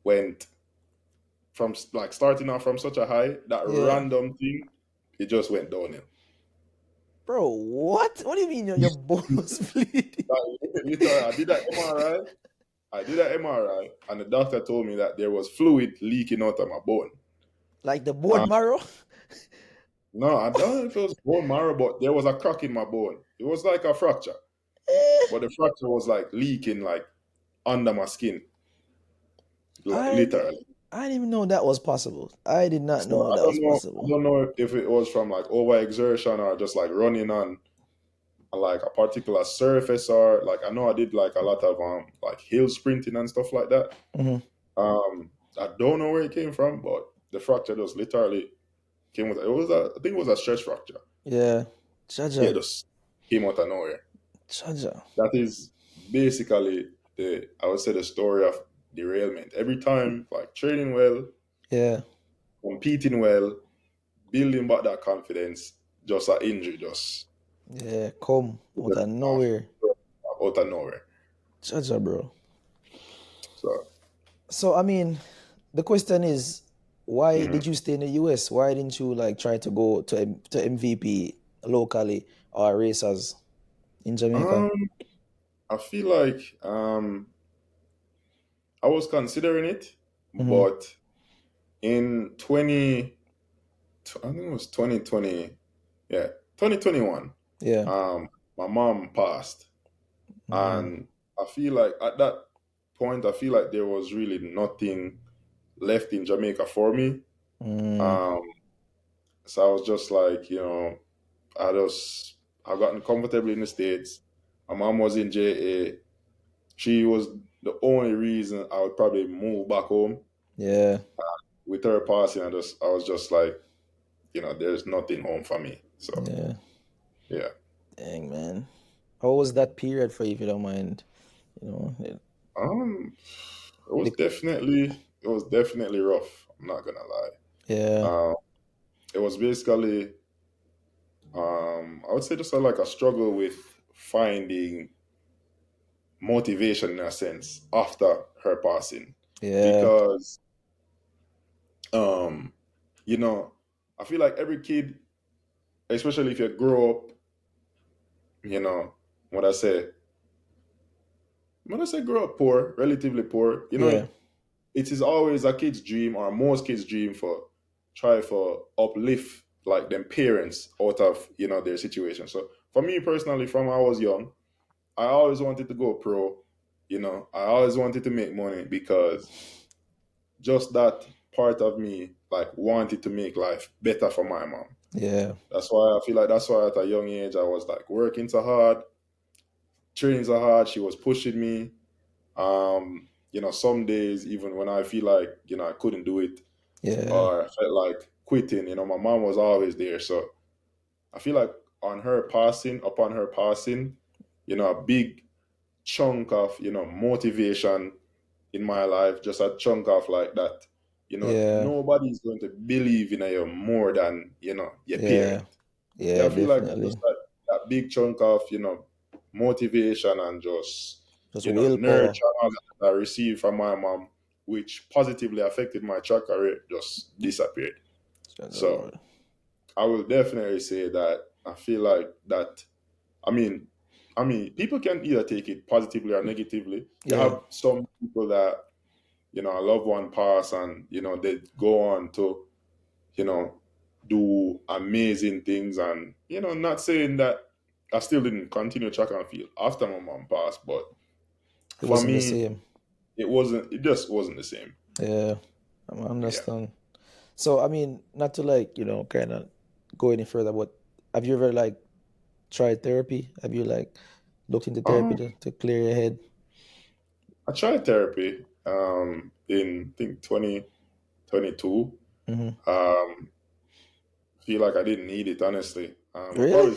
went from like starting off from such a high, that Yeah. random thing, it just went downhill. Bro, what? What do you mean your bone was bleeding? Like, literally, I did an MRI, and the doctor told me that there was fluid leaking out of my bone. Like the Uh, bone marrow? no, I don't know if it was bone marrow, but there was a crack in my bone. It was like a fracture, Eh, but the fracture was like leaking like under my skin, like I did, literally. I didn't even know that was possible. I did not So know I that was don't know. I possible. don't know if it was from like overexertion or just like running on like a particular surface, or like I know I did like a lot of like hill sprinting and stuff like that. Hmm. I don't know where it came from, but the fracture just literally came with I think it was a stretch fracture. Yeah. Yeah, Jaja. just came out of nowhere. Jaja. That is basically the I would say the story of derailment. Every time like training well, Yeah. competing well, building back that confidence, just an injury just Yeah. Come out of nowhere. out of nowhere. Jaja, bro. So So, I mean, the question is, why did mhm. you stay in the US? Why didn't you like try to go to MVP locally or racers in Jamaica? um I feel like I was considering it, Hmm. but in 20, I think it was 2020, yeah, 2021, Yeah. um, my mom passed. Mm, And I feel like at that point, I feel like there was really nothing left in Jamaica for me. mm, Um, so I was just like, I gotten comfortable in the States. My mom was in JA. She was the only reason I would probably move back home. yeah. With her passing, I was just like, there's nothing home for me. So Yeah. yeah. Dang, man. How was that period for you, if you don't mind? You know, Um, the, it was definitely rough. I'm not gonna lie. yeah. Um, it was basically, I would say just like a struggle with finding motivation in a sense after her passing, Yeah. because um, you know, I feel like every kid, especially if you grow up, you know, what I say, when I say grow up poor, relatively poor, Yeah. it is always a kid's dream or most kids' dream for try for uplift like them parents out of their situation. So for me personally, from I was young, I always wanted to go pro. I always wanted to make money because just that part of me like wanted to make life better for my mom. Yeah. That's why I feel like that's why at a young age I was like working so hard, training so hard. She was pushing me. Some days even when I feel like I couldn't do it Yeah. or I felt like quitting, my mom was always there. So I feel like upon her passing, a big chunk of motivation in my life, just a chunk of like that. Yeah. Nobody's going to believe in you more than your Yeah. parent. Yeah, Yeah. I feel like it's just Definitely. that big chunk of motivation and just Just nurture willpower. and all that I received from my mom, which positively affected my track career, just disappeared. So I will definitely say that I feel like that. I mean, people can either take it positively or negatively. You Yeah. have some people that a loved one pass and they go on to you know do amazing things, and not saying that I still didn't continue track and field after my mom passed, but It for wasn't the me, same. it just wasn't the same. Yeah. I Yeah. understand. So I mean, not to like, kind of go any further, but have you ever like tried therapy? Have you like looked into therapy Um, to clear your head? I tried therapy in I think 2022. Hmm. Um, feel like I didn't need it honestly. Really?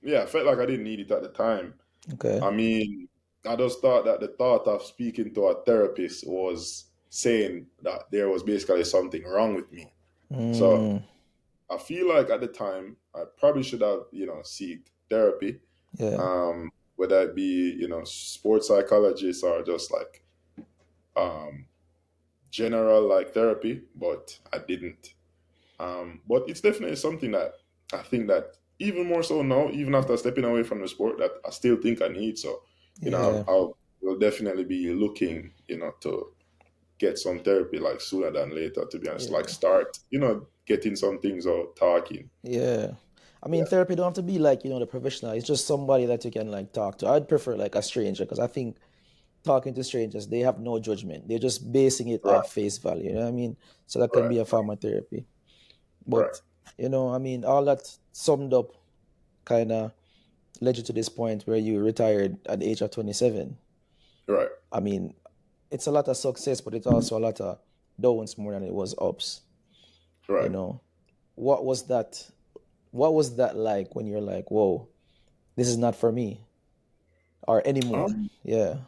Yeah, I felt like I didn't need it at the time. Okay. I mean, I just thought that the thought of speaking to a therapist was saying that there was basically something wrong with me. So Mm, I feel like at the time I probably should have, seek therapy, yeah. whether it be, sports psychologist or just like um, general like therapy, but I didn't. But it's definitely something that I think that even more so now, even after stepping away from the sport, that I still think I need. So, Yeah. I'll will definitely be looking, to get some therapy like sooner than later. To be honest, like Yeah. start, getting some things out, talking. Yeah. I mean, Yeah. therapy don't have to be like, the professional. It's just somebody that you can like talk to. I'd prefer like a stranger because I think talking to strangers, they have no judgment. They're just basing it Right. off face value. You know what I mean? So that can Right. be a form of therapy. Right. But, I mean, all that summed up kind of led you to this point where you retired at the age of 27. Right. I mean, it's a lot of success, but it's also a lot of downs more than it was ups. You Right. know, what was that? What was that like when you're like, whoa, this is not for me or anymore? Um, Yeah.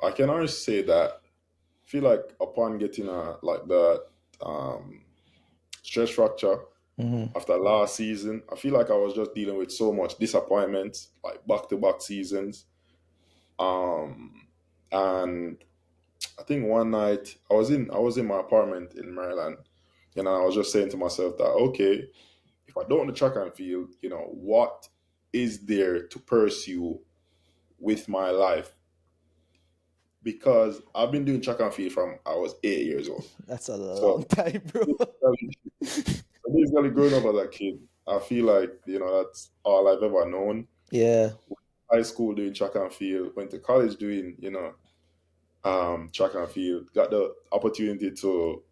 I can honestly say that I feel like upon getting the um stress fracture Hmm. after last season, I feel like I was just dealing with so much disappointment, like back to back seasons. Um, and I think one night I was in my apartment in Maryland, and I was just saying to myself that okay, if I don't do track and field, what is there to pursue with my life? Because I've been doing track and field from I was 8 years old. That's a long So time, bro. basically growing up as a kid, I feel like that's all I've ever known. Yeah. High school doing track and field, went to college doing track and field, got the opportunity to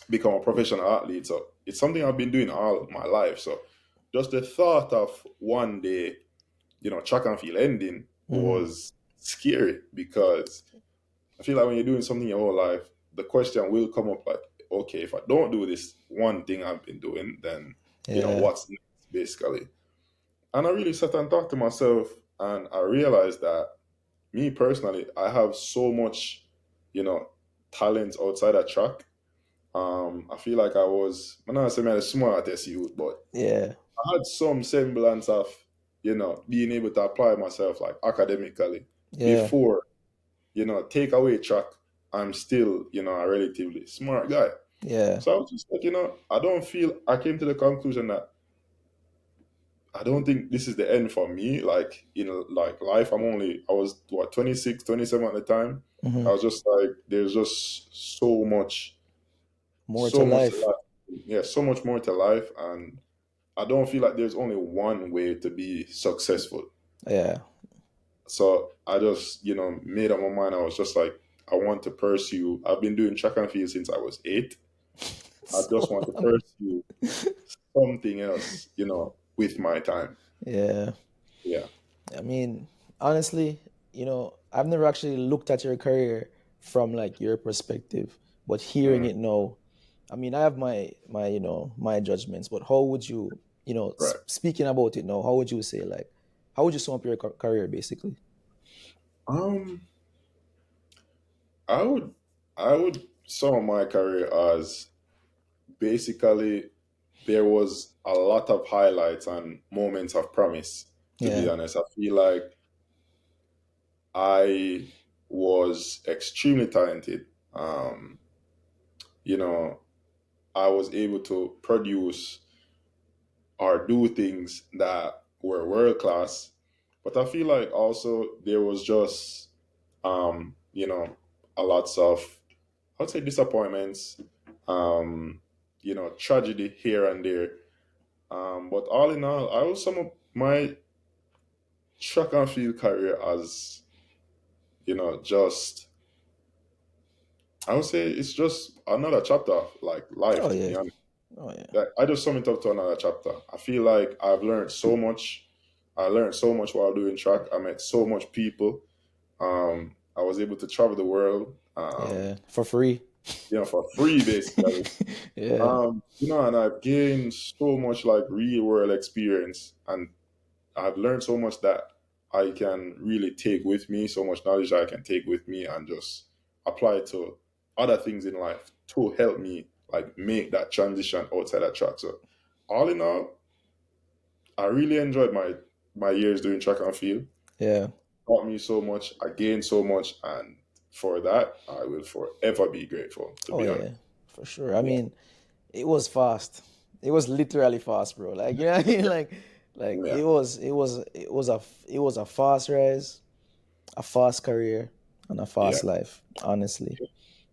become a professional athlete. So it's something I've been doing all my life. So just the thought of one day track and field ending Hmm. was scary, because I feel like when you're doing something your whole life, the question will come up like, okay, if I don't do this one thing I've been doing, then Yeah. what's next, basically. And I really sat and thought to myself, and I realized that me personally, I have so much, you know, talent outside of track. I feel like I'm not saying I'm a smart as youth, but Yeah. I had some semblance of. being able to apply myself like academically Yeah. before, take away track, I'm still, a relatively smart guy. Yeah. So I was just like, I don't feel, I came to the conclusion that I don't think this is the end for me. Like, like life, I was what, 26, 27 at the time. I Hmm. was just like, there's just More to so much to life. life. Yeah, so much more to life. And I don't feel like there's only one way to be successful. Yeah. So I just, made up my mind. I was just like, I want to pursue. I've been doing track and field since I was 8. I just So want to long. pursue something else, with my time. Yeah. Yeah. I mean, honestly, I've never actually looked at your career from like your perspective, but hearing Mm, it now, I mean, I have my my judgments, but how would you, right. speaking about it now, how would you say like, how would you sum up your career basically? Um, I would I would sum my career as basically there was a lot of highlights and moments of promise. To be Yeah. honest, I feel like I was extremely talented. You know, I was able to produce or do things that were world class. But I feel like also there was just, a lots of, I'd say, disappointments, tragedy here and there. But all in all, I would sum up my track and field career as, just, I would say it's just another chapter of like Oh life, to yeah. be honest. Oh yeah. Like, I just sum it up to another chapter. I feel like I've learned so much. I learned so much while doing track. I met so much people. I was able to travel the world, Yeah. For free. for free, basically. Yeah. And I've gained so much like real world experience, and I've learned so much that I can really take with me, so much knowledge that I can take with me and just apply it to other things in life to help me like make that transition outside that track. So all in all, I really enjoyed my years doing track and field. Yeah. Taught me so much, I gained so much, and for that I will forever be grateful, to Oh be honest. yeah. For sure. I Yeah. mean, it was fast. It was literally fast, bro. Like, you know what I mean? Like Yeah. it was a fast rise, a fast career, and a Yeah. fast life. Honestly,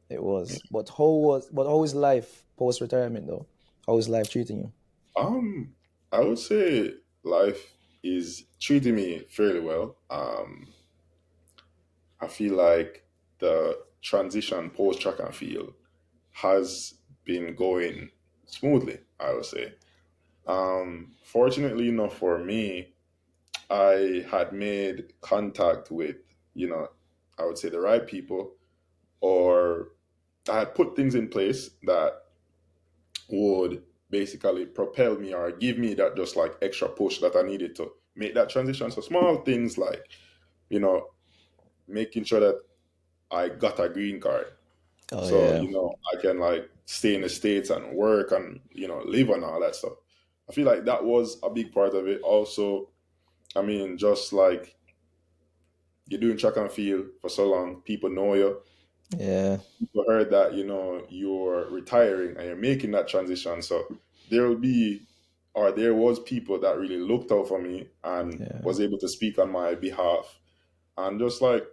it Yeah. was. But how is life post retirement though? How is life treating you? I would say life is treating me fairly well. I feel like the transition post track and field has been going smoothly, I would say. Fortunately enough for me, I had made contact with, you know, I would say the right people, or I had put things in place that would basically propel me or give me that just like extra push that I needed to make that transition. So small things like, you know, making sure that I got a green card. Oh So, yeah, I can like stay in the States and work and, live and all that stuff. I feel like that was a big part of it. Also, I mean, just like you're doing track and field for so long, people know you. yeah, People heard that, you're retiring and you're making that transition. So there will be, or there was people that really looked out for me and yeah, was able to speak on my behalf. And just like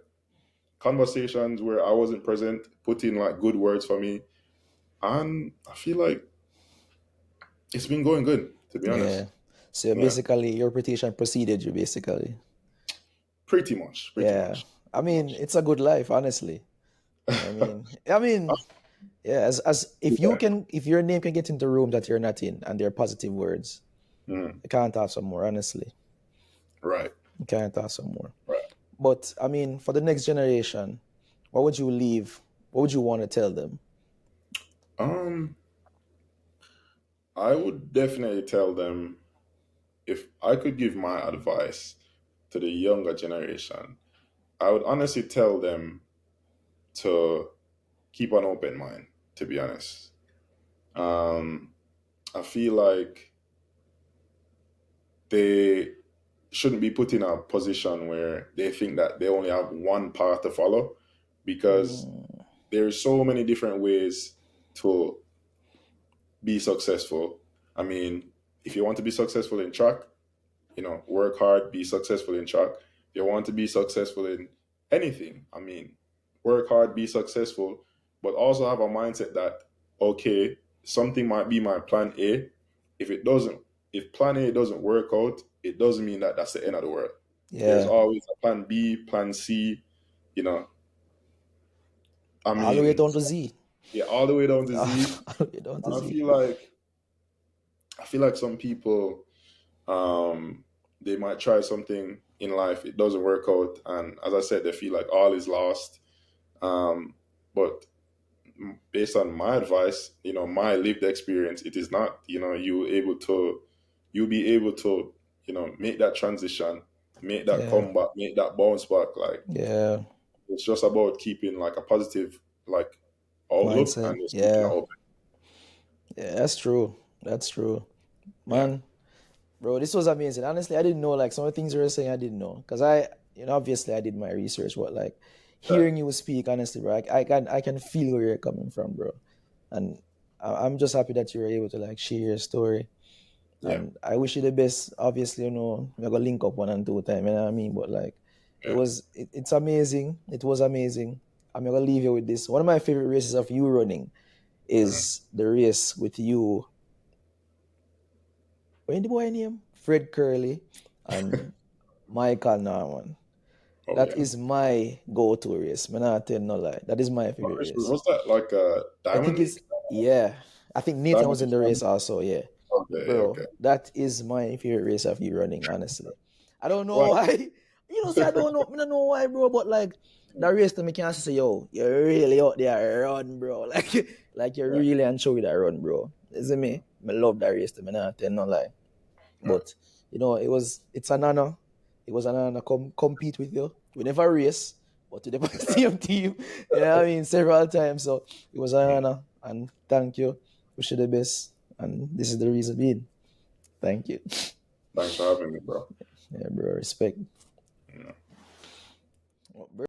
conversations where I wasn't present, put in like good words for me. And I feel like it's been going good, to be yeah. honest. So Yeah, basically, your reputation preceded you. Basically, pretty much, pretty yeah. much, I pretty mean, much. it's a good life, honestly. I mean, yeah. As if you Yeah. can, if your name can get into rooms that you're not in, and they're positive words, Mm, you can't have some more. Honestly, right, you can't have some more. right. But I mean, for the next generation, what would you leave? What would you want to tell them? Um, I would definitely tell them, if I could give my advice to the younger generation, I would honestly tell them to keep an open mind, to be honest. Um, I feel like they shouldn't be put in a position where they think that they only have one path to follow, because Mm, there's so many different ways to be successful. I mean, if you want to be successful in track, work hard, be successful in track. If you want to be successful in anything, I mean, work hard, be successful, but also have a mindset that, okay, something might be my plan A. If it doesn't, if plan A doesn't work out, it doesn't mean that that's the end of the world. There's yeah, always a plan B, plan C, you know, I all the way mean, down to Z. yeah, all the way down to All Z. the way down to And Z. I feel like some people, um, they might try something in life, it doesn't work out, and as I said, they feel like all is lost. But based on my advice, my lived experience, it is not. You'll be able to, make that transition, make that Yeah, comeback, make that bounce back. Like, yeah. it's just about keeping like a positive, like, outlook, Mindset. and just keeping that Yeah, open. yeah. That's true. That's true, Yeah, man. Bro, this was amazing. Honestly, I didn't know like some of the things you were saying. I didn't know because obviously I did my research. But like yeah, hearing you speak, honestly, bro, I can feel where you're coming from, bro. And I'm just happy that you were able to like share your story. yeah, And I wish you the best. Obviously, we're gonna link up one and two time. You know what I mean? But like, yeah. it's amazing. It was amazing. I'm gonna leave you with this. One of my favorite races of you running Mhm. is the race with you. What the boy name? Fred Curley and Michael Norman. Oh That yeah. is my go-to race. Man, I tell you no lie. That is my favorite race. Was that like a I think Diamond League? it's yeah. I think Nathan Diamond was in League the champion? race also. Yeah, Okay, bro. okay. That is my favorite race of you running. Honestly, I don't know Well, why. See, I don't know. I don't know why, bro. But like that race, to me can say, yo, you're really out there run, bro. Like you're yeah, really and show you that run, bro. Is it me? I love that race. To me, nah, tell no lie. yeah. But it's an honor. It was an honor compete with you. We never race, but to the same team. You know what I mean? Several times. So it was an Mm. honor. And thank you. Wish you the best. And this is the reason being. Thank you. Thanks for having me, bro. Yeah, bro. Respect. You know. Bro.